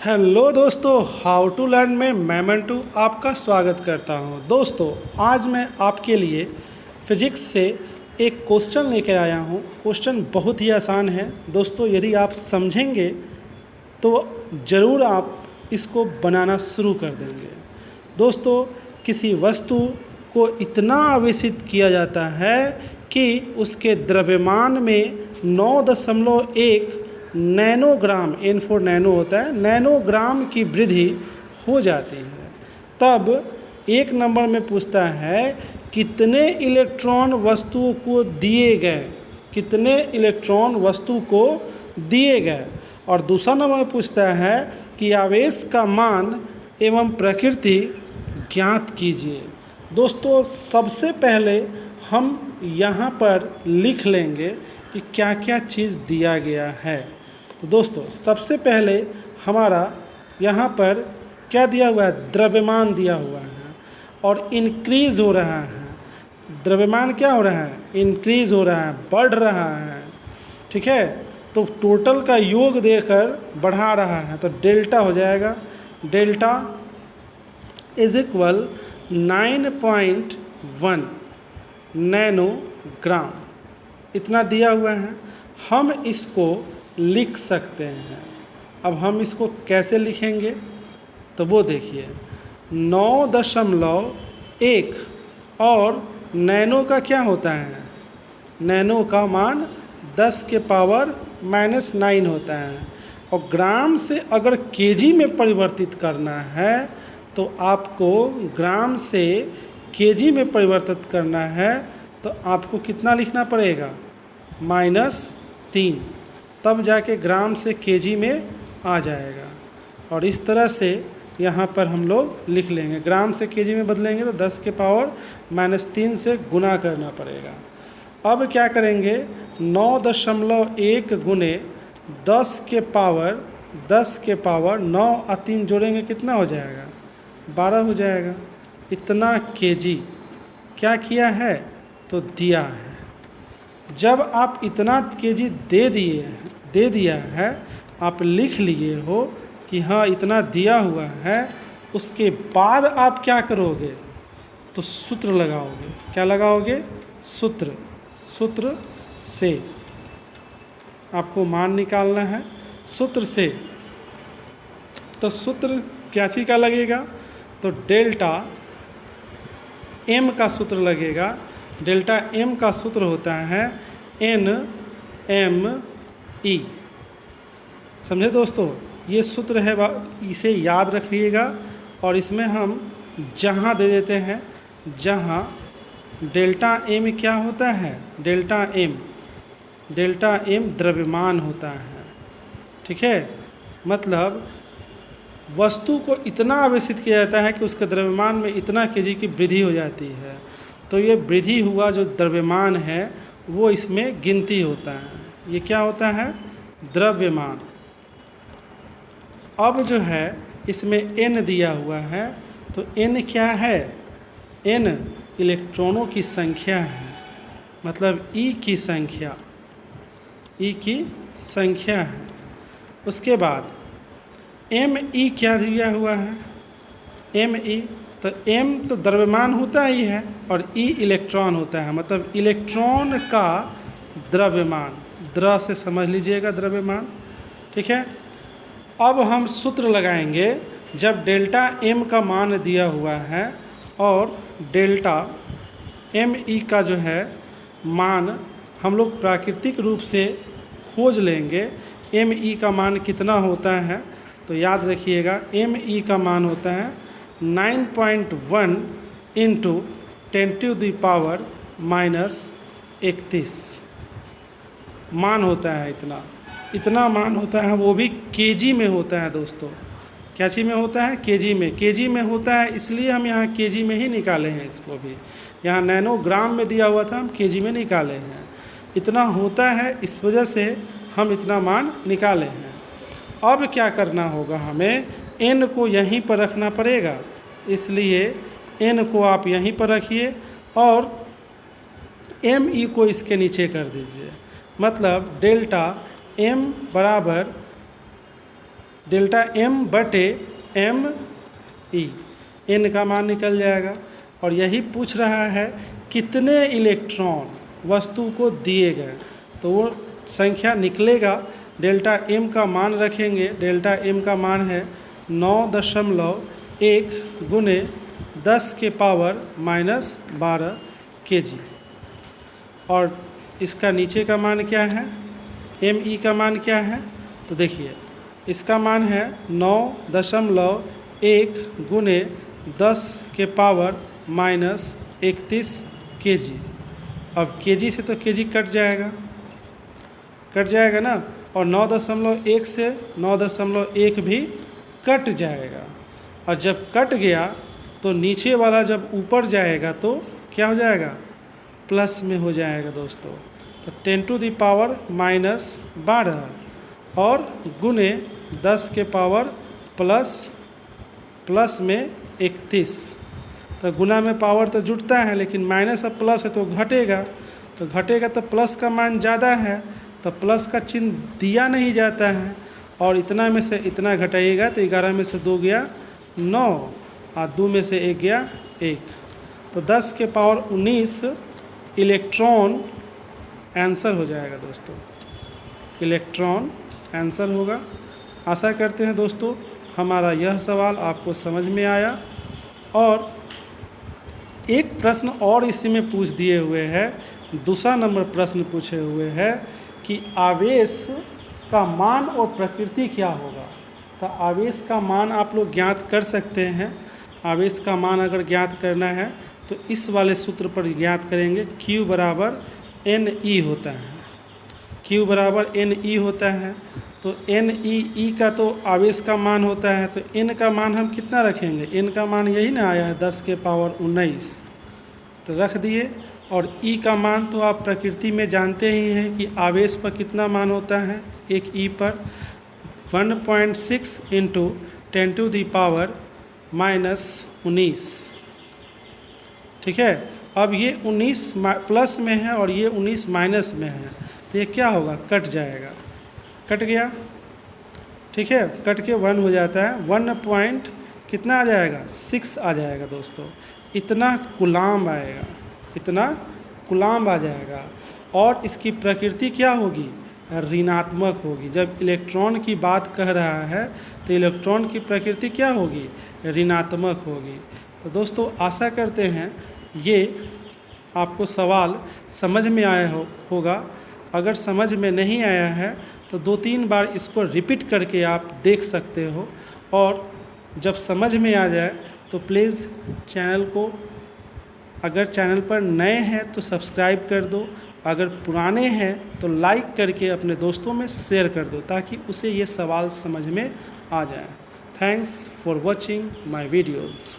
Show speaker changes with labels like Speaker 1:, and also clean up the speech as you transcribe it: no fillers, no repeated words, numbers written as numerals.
Speaker 1: Hello दोस्तों, how to learn में मैं मंटू आपका स्वागत करता हूं। दोस्तों, आज मैं आपके लिए फिजिक्स से एक क्वेश्चन लेकर आया हूं। क्वेश्चन बहुत ही आसान है दोस्तों। यदि आप समझेंगे तो ज़रूर आप इसको बनाना शुरू कर देंगे। दोस्तों, किसी वस्तु को इतना आवेशित किया जाता है कि उसके द्रव्यमान में 9.1 नैनोग्राम, N4 नैनो होता है, नैनोग्राम की वृद्धि हो जाती है। तब एक नंबर में पूछता है कितने इलेक्ट्रॉन वस्तु को दिए गए, कितने इलेक्ट्रॉन वस्तु को दिए गए। और दूसरा नंबर में पूछता है कि आवेश का मान एवं प्रकृति ज्ञात कीजिए। दोस्तों, सबसे पहले हम यहाँ पर लिख लेंगे कि क्या क्या चीज़ दिया गया है। तो दोस्तों, सबसे पहले हमारा यहाँ पर क्या दिया हुआ है, द्रव्यमान दिया हुआ है और इंक्रीज़ हो रहा है। द्रव्यमान क्या हो रहा है, इंक्रीज़ हो रहा है, बढ़ रहा है। ठीक है, तो टोटल का योग देकर बढ़ा रहा है, तो डेल्टा हो जाएगा। डेल्टा इज इक्वल 9.1 नैनोग्राम, इतना दिया हुआ है। हम इसको लिख सकते हैं। अब हम इसको कैसे लिखेंगे, तो वो देखिए 9.1 और नैनो का क्या होता है, नैनो का मान 10 के पावर -9 होता है। और ग्राम से अगर केजी में परिवर्तित करना है तो आपको ग्राम से केजी में परिवर्तित करना है, तो आपको कितना लिखना पड़ेगा, -3, तब जाके ग्राम से केजी में आ जाएगा। और इस तरह से यहाँ पर हम लोग लिख लेंगे। ग्राम से केजी में बदलेंगे तो 10 के पावर -3 से गुना करना पड़ेगा। अब क्या करेंगे, 9.1 गुने 10 के पावर 9 और 3 जोड़ेंगे, कितना हो जाएगा, 12 हो जाएगा। इतना केजी क्या किया है, तो दिया है। जब आप इतना केजी दे दिया है, आप लिख लिए हो कि हाँ इतना दिया हुआ है, उसके बाद आप क्या करोगे, तो सूत्र लगाओगे। क्या लगाओगे, सूत्र से आपको मान निकालना है, सूत्र से। तो सूत्र क्या चीज़ का लगेगा, तो डेल्टा एम का सूत्र लगेगा। डेल्टा एम का सूत्र होता है NME। समझे दोस्तों, ये सूत्र है, इसे याद रखिएगा। और इसमें हम जहाँ दे देते हैं, जहाँ डेल्टा एम क्या होता है, डेल्टा एम द्रव्यमान होता है। ठीक है, मतलब वस्तु को इतना आवेशित किया जाता है कि उसके द्रव्यमान में इतना केजी की वृद्धि हो जाती है। तो ये वृद्धि हुआ जो द्रव्यमान है वो इसमें गिनती होता है। ये क्या होता है, द्रव्यमान। अब जो है इसमें n दिया हुआ है, तो n क्या है, n इलेक्ट्रॉनों की संख्या है, मतलब E की संख्या है। उसके बाद Me क्या दिया हुआ है, Me, तो M तो द्रव्यमान होता ही है और E इलेक्ट्रॉन होता है, मतलब इलेक्ट्रॉन का द्रव्यमान, द्र से समझ लीजिएगा द्रव्यमान। ठीक है, अब हम सूत्र लगाएंगे। जब डेल्टा M का मान दिया हुआ है और डेल्टा Me का जो है मान हम लोग प्राकृतिक रूप से खोज लेंगे। Me का मान कितना होता है, तो याद रखिएगा Me का मान होता है 9.1 इंटू 10⁻⁻31 मान होता है। इतना मान होता है, वो भी केजी में होता है दोस्तों। क्या चीज़ में होता है, केजी में होता है, इसलिए हम यहाँ केजी में ही निकाले हैं। इसको भी यहाँ नैनोग्राम में दिया हुआ था, हम केजी में निकाले हैं। इतना होता है, इस वजह से हम इतना मान निकाले हैं। अब क्या करना होगा, हमें n को यहीं पर रखना पड़ेगा, इसलिए n को आप यहीं पर रखिए और Me को इसके नीचे कर दीजिए। मतलब डेल्टा M बराबर डेल्टा एम बटे एम ई, एन का मान निकल जाएगा। और यही पूछ रहा है कितने इलेक्ट्रॉन वस्तु को दिए गए, तो वो संख्या निकलेगा। डेल्टा एम का मान रखेंगे, डेल्टा एम का मान है 9.1 गुने 10 के पावर -12 kg। और इसका नीचे का मान क्या है, एम ई का मान क्या है, तो देखिए इसका मान है 9.1 गुने 10 के पावर -31 kg। अब kg से तो kg कट जाएगा ना, और 9.1 से 9.1 भी कट जाएगा। और जब कट गया तो नीचे वाला जब ऊपर जाएगा तो क्या हो जाएगा, प्लस में हो जाएगा दोस्तों। तो 10⁻12 और गुने 10 के पावर प्लस में 31। तो गुना में पावर तो जुटता है, लेकिन माइनस और प्लस है तो घटेगा, तो प्लस का मान ज़्यादा है, तो प्लस का चिन्ह दिया नहीं जाता है। और इतना में से इतना घटाइएगा तो 11 में से 2 गया 9 और 2 में से 1 गया 1, तो 10 के पावर 19 इलेक्ट्रॉन आंसर हो जाएगा दोस्तों। इलेक्ट्रॉन आंसर होगा। आशा करते हैं दोस्तों हमारा यह सवाल आपको समझ में आया। और एक प्रश्न और इसी में पूछ दिए हुए है, दूसरा नंबर प्रश्न पूछे हुए है कि आवेश का मान और प्रकृति क्या होगा। तो आवेश का मान आप लोग ज्ञात कर सकते हैं। आवेश का मान अगर ज्ञात करना है तो इस वाले सूत्र पर ज्ञात करेंगे, Q बराबर NE होता है, Q बराबर NE होता है। तो NE का तो आवेश का मान होता है, तो N का मान हम कितना रखेंगे, N का मान यही ना आया है 10 के पावर 19, तो रख दिए। और E का मान तो आप प्रकृति में जानते ही हैं कि आवेश पर कितना मान होता है, एक E पर 1.6 इंटू 10⁻⁻19। ठीक है। अब ये 19 प्लस में है और ये 19 माइनस में है, तो ये क्या होगा, कट जाएगा, कट गया। ठीक है, कट के 1 हो जाता है, 1 पॉइंट कितना आ जाएगा, 6 आ जाएगा दोस्तों। इतना कूलाम्ब आएगा, इतना कूलाम्ब आ जाएगा। और इसकी प्रकृति क्या होगी, ऋणात्मक होगी। जब इलेक्ट्रॉन की बात कह रहा है तो इलेक्ट्रॉन की प्रकृति क्या होगी, ऋणात्मक होगी। तो दोस्तों आशा करते हैं ये आपको सवाल समझ में आया होगा। अगर समझ में नहीं आया है तो 2-3 बार इसको रिपीट करके आप देख सकते हो। और जब समझ में आ जाए तो प्लीज़ चैनल को, अगर चैनल पर नए हैं तो सब्सक्राइब कर दो, अगर पुराने हैं तो लाइक करके अपने दोस्तों में शेयर कर दो, ताकि उसे ये सवाल समझ में आ जाए। Thanks for watching my videos.